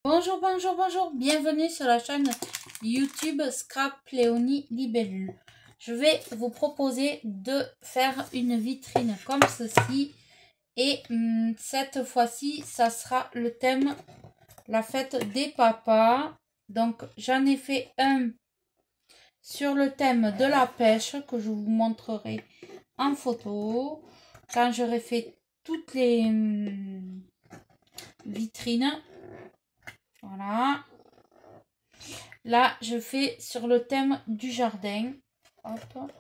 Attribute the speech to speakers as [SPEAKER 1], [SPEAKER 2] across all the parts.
[SPEAKER 1] Bonjour, bonjour, bonjour, bienvenue sur la chaîne YouTube Scrap Léonie Libellule. Je vais vous proposer de faire une vitrine comme ceci et cette fois-ci, ça sera le thème la fête des papas. Donc j'en ai fait un sur le thème de la pêche que je vous montrerai en photo quand j'aurai fait toutes les vitrines. Voilà. Là, je fais sur le thème du jardin. Hop.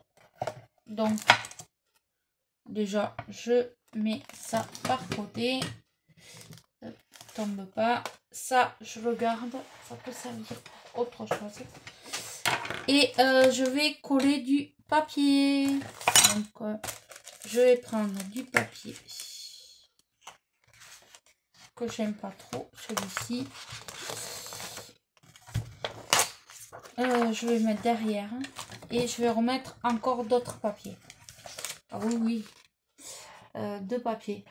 [SPEAKER 1] Donc, déjà, je mets ça par côté. Hop, tombe pas. Ça, je le garde. Ça peut servir pour autre chose. Et je vais coller du papier. Donc, je vais prendre du papier que j'aime pas trop, celui-ci. Je vais mettre derrière et je vais remettre encore d'autres papiers. Ah oui, oui. Deux papiers.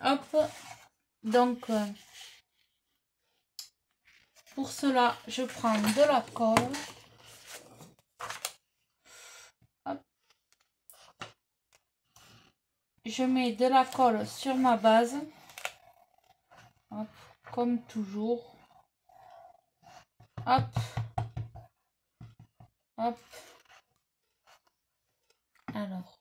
[SPEAKER 1] Hop. Donc, pour cela, je prends de la colle. Hop. Je mets de la colle sur ma base. Hop. Comme toujours. Hop. Hop. Alors.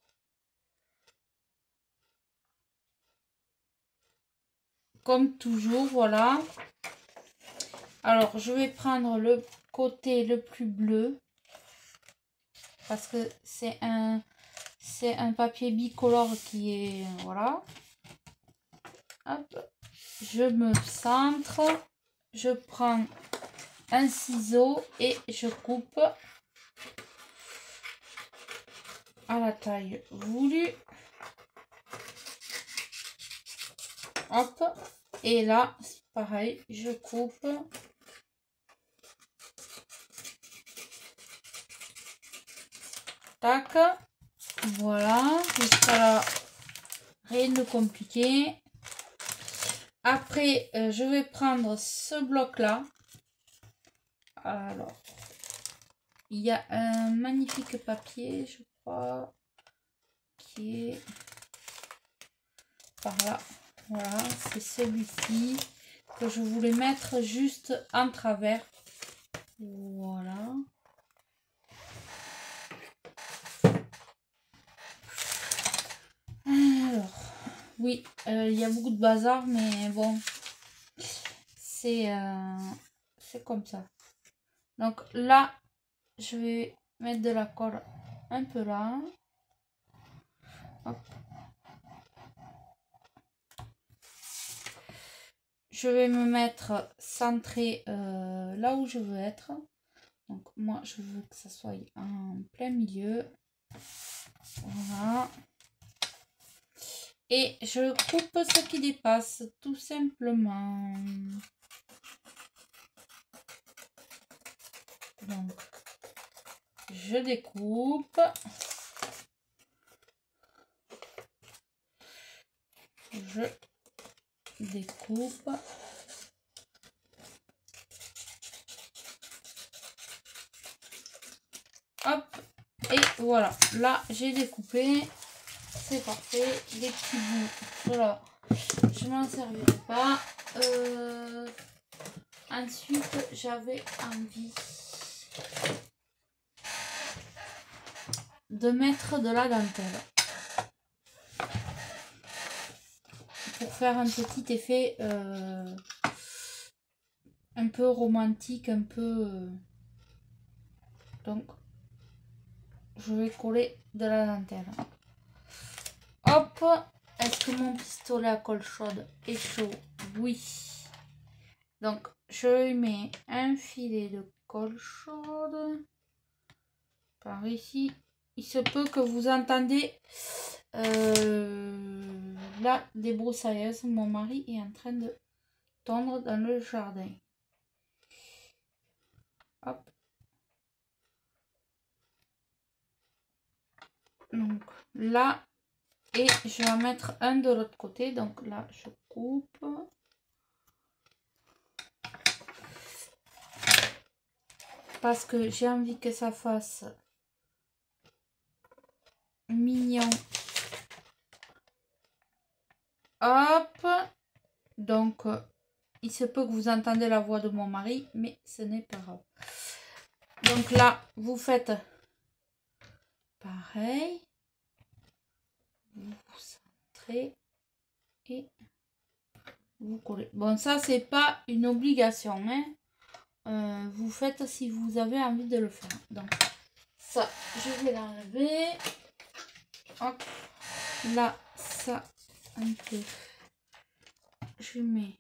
[SPEAKER 1] Comme toujours, voilà. Alors, je vais prendre le côté le plus bleu. Parce que c'est un papier bicolore qui est... Voilà. Hop. Je me centre. Je prends un ciseau et je coupe à la taille voulue. Hop. Et là, c'est pareil, je coupe. Tac. Voilà. Jusqu'à là, rien de compliqué. Après, je vais prendre ce bloc-là. Alors, il y a un magnifique papier, je crois, qui est par là. Voilà, c'est celui-ci que je voulais mettre juste en travers. Voilà. Alors, oui, il y a beaucoup de bazar, mais bon, c'est comme ça. Donc là, je vais mettre de la colle un peu là. Hop. Je vais me mettre centré là où je veux être. Donc moi, je veux que ça soit en plein milieu. Voilà. Et je coupe ce qui dépasse, tout simplement. Donc, je découpe. Je découpe. Hop. Et voilà. Là, j'ai découpé. C'est parfait. Les petits bouts. Voilà. Je m'en servirai pas. Ensuite, j'avais envie de mettre de la dentelle. Pour faire un petit effet un peu romantique, un peu... Donc, je vais coller de la dentelle. Hop! Est-ce que mon pistolet à colle chaude est chaud? Oui. Donc, je mets un filet de colle chaude par ici. Il se peut que vous entendez la débroussailleuse. Mon mari est en train de tondre dans le jardin. Hop. Donc là, et je vais en mettre un de l'autre côté. Donc là, je coupe. parce que j'ai envie que ça fasse mignon. Hop. Donc, il se peut que vous entendez la voix de mon mari, mais ce n'est pas grave. Donc là, vous faites pareil. Vous centrez et vous collez. Bon, ça, c'est pas une obligation, hein. Vous faites si vous avez envie de le faire. Donc, ça, je vais l'enlever. Hop. Là, ça, un peu. Je mets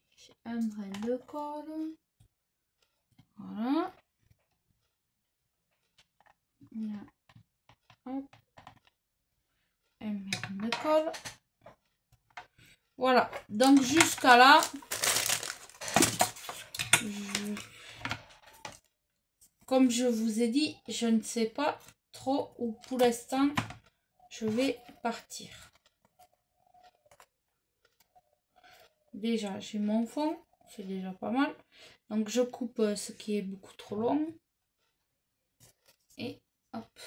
[SPEAKER 1] un brin de colle. Voilà. Là. Hop. Un brin de colle. Voilà. Donc, jusqu'à là, comme je vous ai dit, je ne sais pas trop où pour l'instant je vais partir. Déjà, j'ai mon fond, c'est déjà pas mal. Donc, je coupe ce qui est beaucoup trop long. Et hop.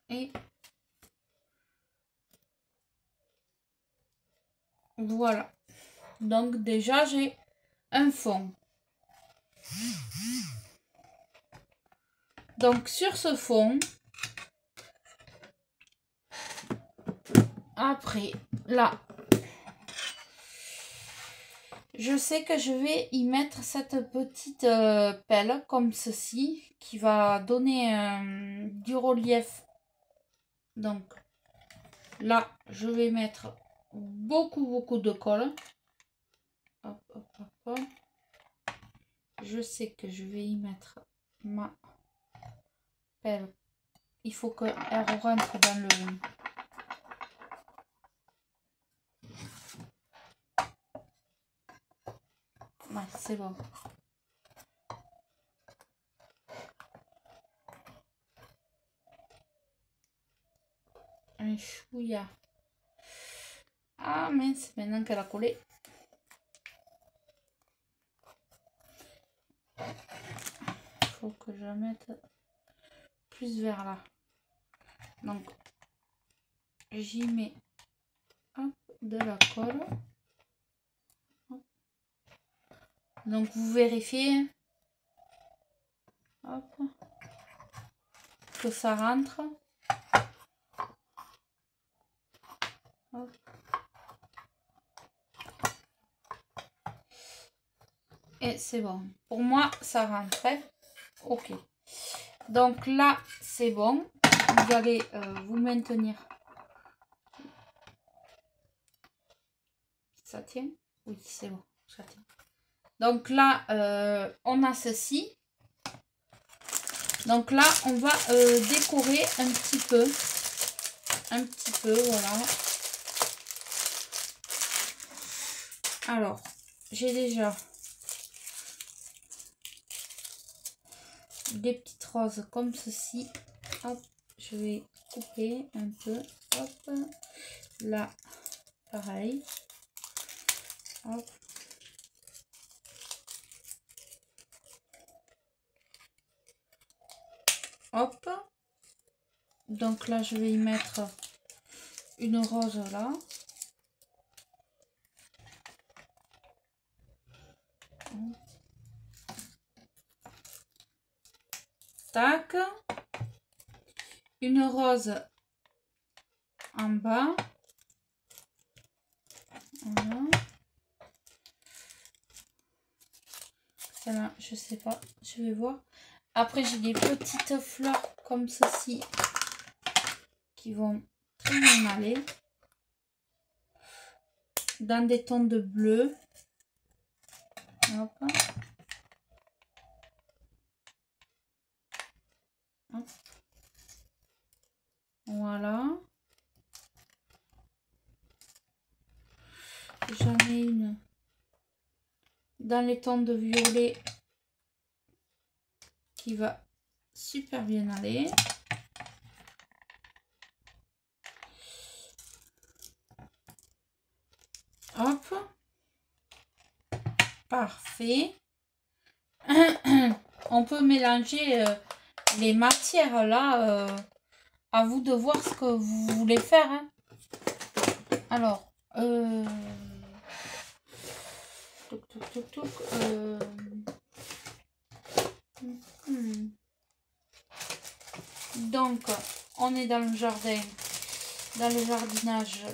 [SPEAKER 1] Et voilà. Donc, déjà, j'ai un fond. Donc, sur ce fond, après, là, je sais que je vais y mettre cette petite pelle comme ceci qui va donner du relief. Donc là, je vais mettre beaucoup de colle. Hop, hop, hop, hop. Je sais que je vais y mettre ma pelle. Il faut qu'elle rentre dans le... Ouais, c'est bon. Un chouïa. Ah mince, maintenant qu'elle a collé. Il faut que je la mette plus vers là. Donc, j'y mets hop, de la colle. Donc, vous vérifiez hop, que ça rentre. Hop. Et c'est bon. Pour moi, ça rentrait. Ok. Donc là, c'est bon. Vous allez vous maintenir. Ça tient? Oui, c'est bon. Ça tient. Donc là, on a ceci. Donc là, on va décorer un petit peu. Un petit peu, voilà. Alors, j'ai déjà des petites roses comme ceci. Hop, je vais couper un peu. Hop, là, pareil. Hop. Hop. Donc là, je vais y mettre une rose là. Tac. Une rose en bas. Voilà. Celle-là, je sais pas. Je vais voir. Après, j'ai des petites fleurs comme ceci qui vont très bien aller. Dans des tons de bleu. Hop. Hop. Voilà. J'en ai une dans les tons de violet qui va super bien aller. Hop. Parfait. On peut mélanger les matières là. À vous de voir ce que vous voulez faire. Hein. Alors, donc, on est dans le jardin, dans le jardinage.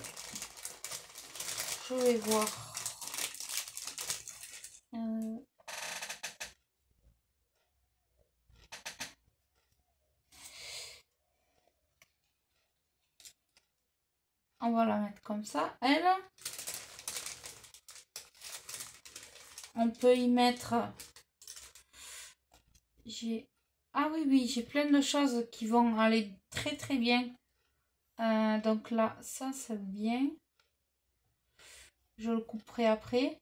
[SPEAKER 1] Je vais voir. On va la mettre comme ça, elle. On peut y mettre... Ah oui, j'ai plein de choses qui vont aller très très bien. Donc là, ça c'est bien. Je le couperai après.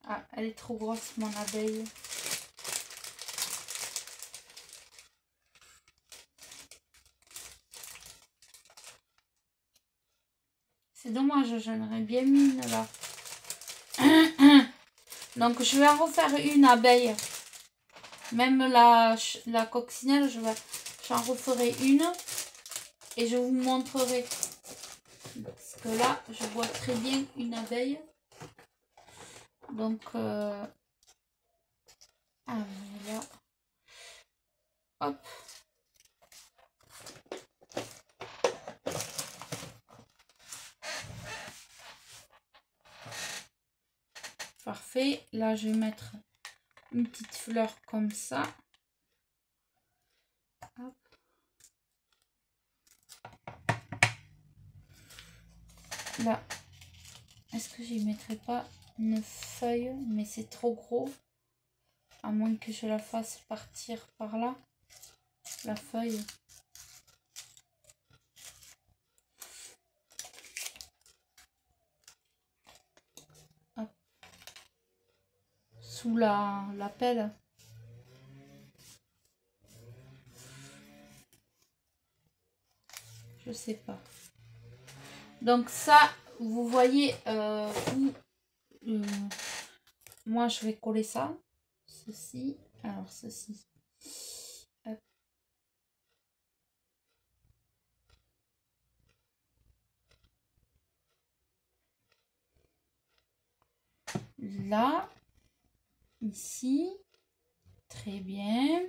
[SPEAKER 1] Ah, elle est trop grosse mon abeille. C'est dommage, j'en aurais bien mis une là. Donc je vais en refaire une abeille. Même la coccinelle, j'en referai une. Et je vous montrerai. Parce que là, je vois très bien une abeille. Donc, ah, voilà. Hop. Parfait. Là, je vais mettre une petite fleur comme ça. Hop. Là, est-ce que je ne mettrai pas une feuille? Mais c'est trop gros. À moins que je la fasse partir par là. La feuille. Hop. Sous la pelle. Je sais pas. Donc ça, vous voyez, moi je vais coller ça. Ceci. Alors ceci. Hop. Là. Ici. Très bien.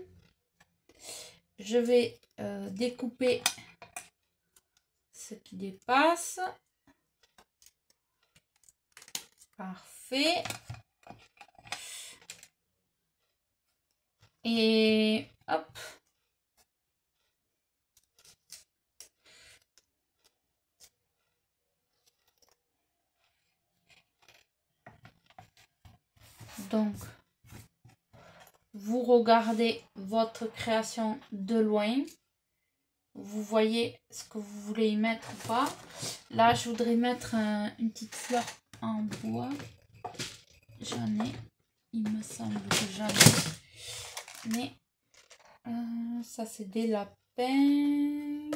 [SPEAKER 1] Je vais découper ce qui dépasse. Parfait. Et hop. Donc, vous regardez votre création de loin. Vous voyez ce que vous voulez y mettre ou pas. Là, je voudrais mettre une petite fleur en bois. J'en ai. Il me semble que j'en ai. Mais ça, c'est des lapins.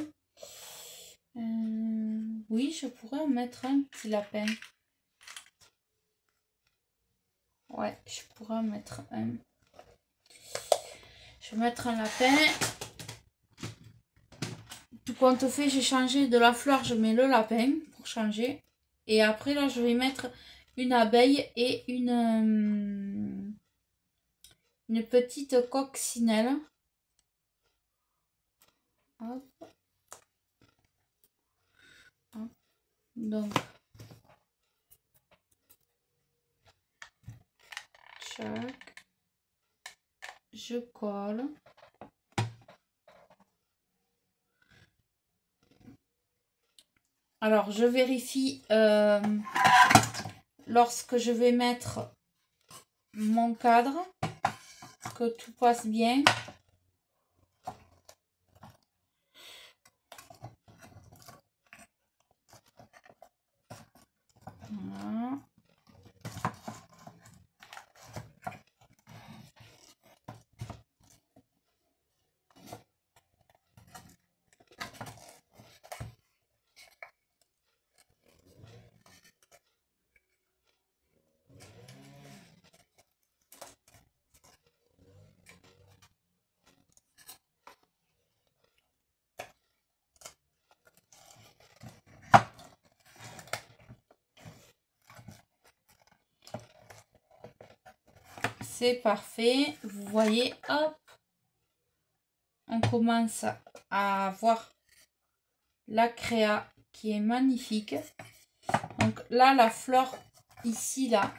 [SPEAKER 1] Oui, je pourrais en mettre un petit lapin. Ouais, je pourrais en mettre un. Je vais mettre un lapin. Tout compte fait, j'ai changé de la fleur, je mets le lapin pour changer. Et après, là, je vais mettre une abeille et une petite coccinelle. Hop. Hop. Donc, chaque, je colle. Alors, je vérifie lorsque je vais mettre mon cadre que tout passe bien. Voilà. c'est parfait. Vous voyez, hop, on commence à voir la créa qui est magnifique. Donc là, la fleur ici, là,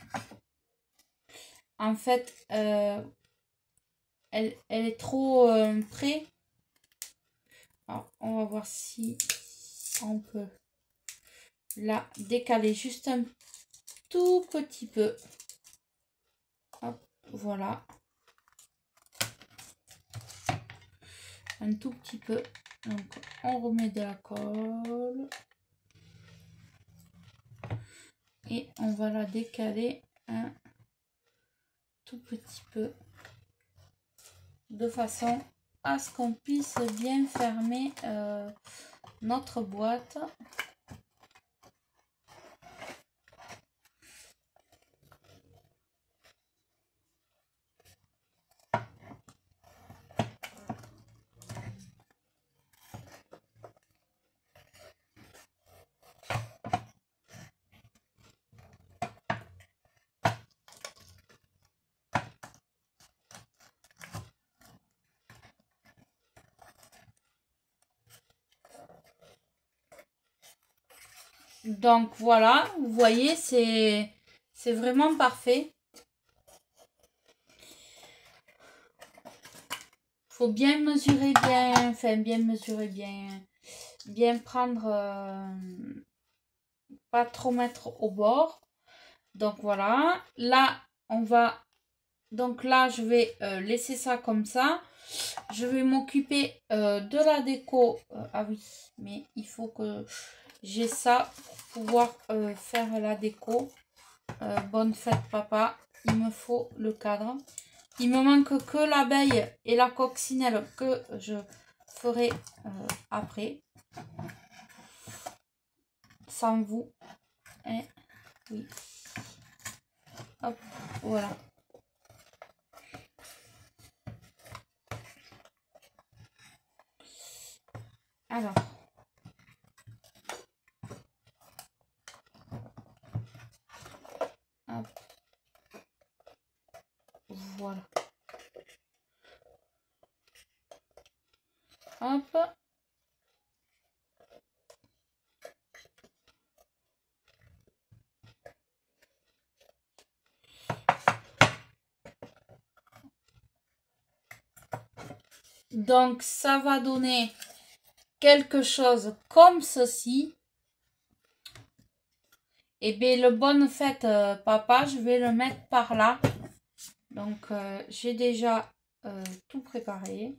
[SPEAKER 1] en fait, elle est trop près. Alors, on va voir si on peut la décaler juste un tout petit peu. Hop, voilà. Un tout petit peu. Donc, on remet de la colle. Et on va la décaler un tout petit peu. De façon à ce qu'on puisse bien fermer notre boîte. Donc voilà, vous voyez, c'est vraiment parfait. Faut bien mesurer bien, enfin bien mesurer bien prendre, pas trop mettre au bord. Donc voilà, là on va, donc là je vais laisser ça comme ça. Je vais m'occuper de la déco. Ah oui, mais il faut que j'ai ça pour pouvoir faire la déco. Bonne fête papa, il me faut le cadre. Il me manque que l'abeille et la coccinelle que je ferai après. Sans vous. Et oui. Hop, voilà. Alors. Hop. Voilà. Hop. Donc, ça va donner quelque chose comme ceci. Et bien, le bonne fête, papa, je vais le mettre par là. Donc, j'ai déjà tout préparé.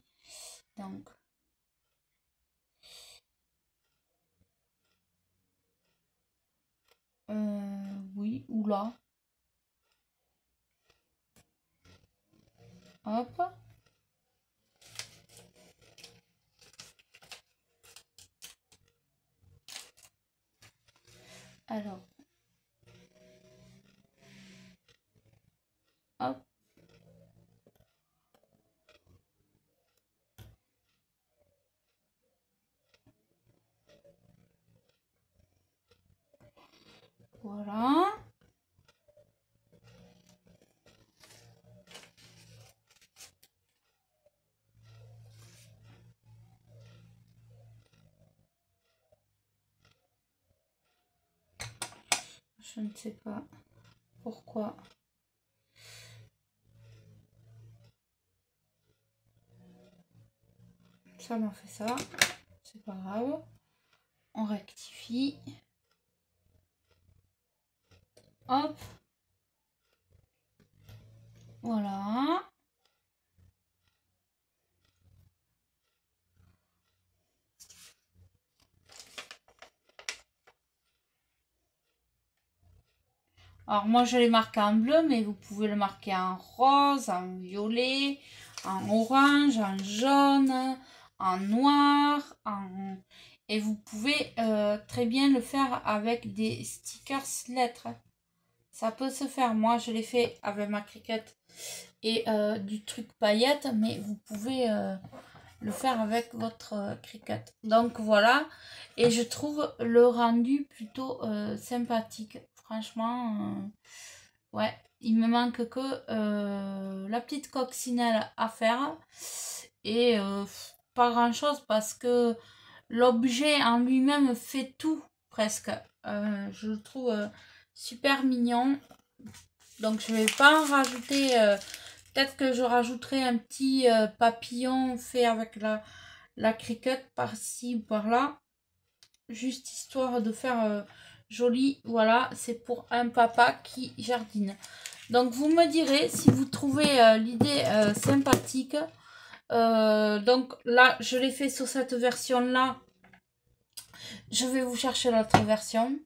[SPEAKER 1] Donc, oui, ou là. Hop. Alors. Hop. Voilà. Je ne sais pas pourquoi. Ça m'a fait ça. C'est pas grave. On rectifie. Hop. Voilà. Alors moi je l'ai marqué en bleu, mais vous pouvez le marquer en rose, en violet, en orange, en jaune, en noir, et vous pouvez très bien le faire avec des stickers lettres. Ça peut se faire. Moi je l'ai fait avec ma Cricut et du truc paillettes, mais vous pouvez le faire avec votre Cricut. Donc voilà, et je trouve le rendu plutôt sympathique. Franchement, ouais, Il me manque que la petite coccinelle à faire. Et pas grand chose parce que l'objet en lui-même fait tout presque. Je le trouve super mignon. Donc je vais pas en rajouter. Peut-être que je rajouterai un petit papillon fait avec la cricket par-ci ou par-là. Juste histoire de faire joli. Voilà, c'est pour un papa qui jardine. Donc vous me direz si vous trouvez l'idée sympathique. Donc là, je l'ai fait sur cette version-là. Je vais vous chercher l'autre version.